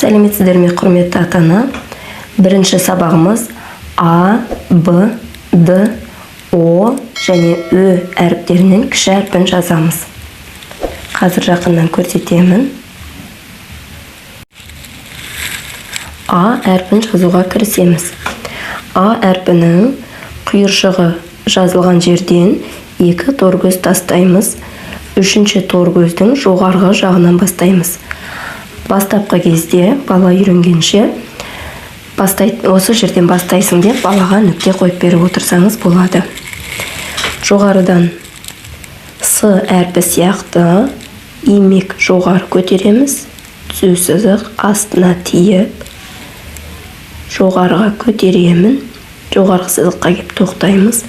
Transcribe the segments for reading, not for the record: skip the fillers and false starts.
Сәлеметсіздер ме, құрметті ата-ана? Бірінші сабағымыз А, Б, Д, О және Ö әріптерінің кіші әрпін жазамыз. Қазір жақыннан көрсетемін. А әрпін жазуға кірісеміз. А әрпінің құйыршығы жазылған жерден екі торкөз тастаймыз. Үшінші торкөздің жоғарғы жағынан бастаймыз. Бастапқы кезде бала үйренгенше осы жерден бастайсың деп балаға нүкте қойып беріп отырсаңыз болады. Жоғарыдан С әрпі сияқты имек жоғары көтереміз. Түзу сызық астына тиіп, жоғарыға көтеремін. Жоғарғы сызыққа кеп тоқтаймыз.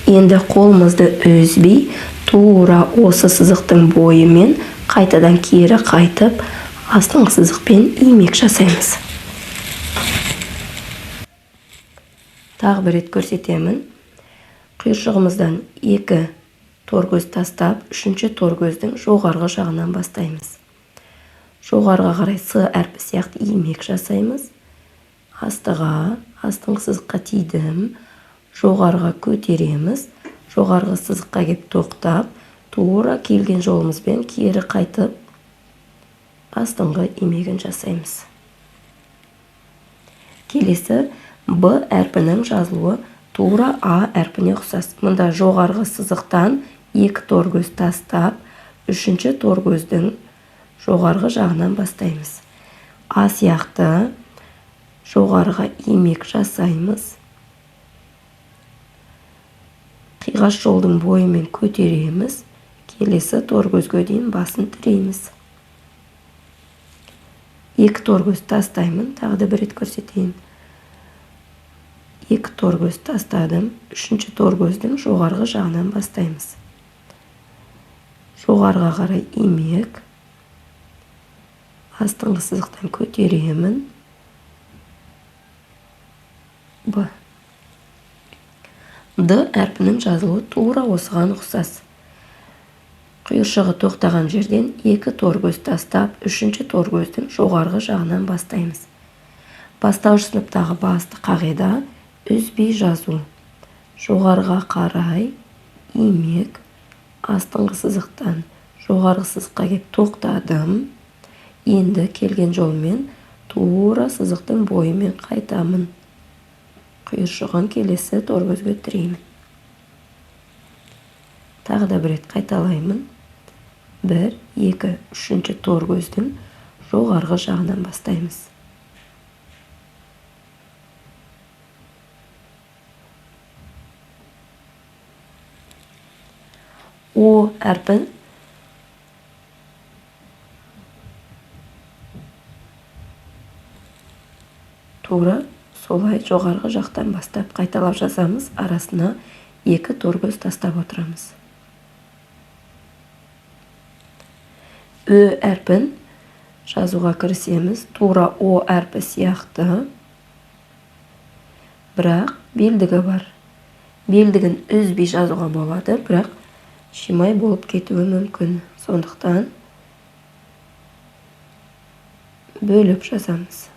Енді қолымызды үзбей, тура осы сызықтың бойымен қайтадан кері қайтып, астыңғы сызықпен имек жасаймыз. Тағы бір рет көрсетемін. Құйыршығымыздан екі торкөз тастап, үшінші торкөздің жоғарғы жағынан бастаймыз. Жоғарыға қарай С әрпі сияқты имек жасаймыз. Астыға, астыңғы сызыққа тидім, жоғарыға көтереміз. Жоғарғы сызыққа кеп тоқтап, тура келген жолымызбен кері қайтып, астыңғы имегін жасаймыз. Келесі Б әрпінің жазылуы тура А әрпіне ұқсас. Мұнда жоғарғы сызықтан екі торкөз тастап, үшінші торкөздің жоғарғы жағынан бастаймыз. А сияқты жоғарыға имек жасаймыз. Қиғаш жолдың бойымен көтереміз. Келесі торкөзге дейін басын тірейміз. Екі торкөз тастаймын. Тағы да бір рет көрсетейін. Екі торкөз тастадым. Үшінші торкөздің жоғарғы жағынан бастаймыз. Жоғарыға қарай имек. Астыңғы сызықтан көтеремін. Б. Д әрпінің жазылуы тура осыған ұқсас. Құйыршығы тоқтаған жерден екі торкөз тастап, үшінші торкөздің жоғарғы жағынан бастаймыз. Бастауыш сыныптағы басты қағида үзбей жазу. Жоғарыға қарай имек, астыңғы сызықтан жоғарғы сызыққа кеп тоқтадым. Енді келген жолмен тура сызықтың бойымен қайтамын. Құйыршығын келесі торкөзге тіреймін. Тағы да бір рет қайталаймын. 1, 2, үшінші торкөздің жоғарғы жағынан бастаймыз. О әрпін тура солай жоғарғы жақтан бастап қайталап жазамыз. Арасына екі торкөз тастап отырамыз. Ö әрпін жазуға кірісеміз. Тура О әрпі сияқты. Бірақ белдігі бар. Белдігін үзбей жазуға болады, бірақ шимай болып кетуі мүмкін. Сондықтан бөліп жазамыз.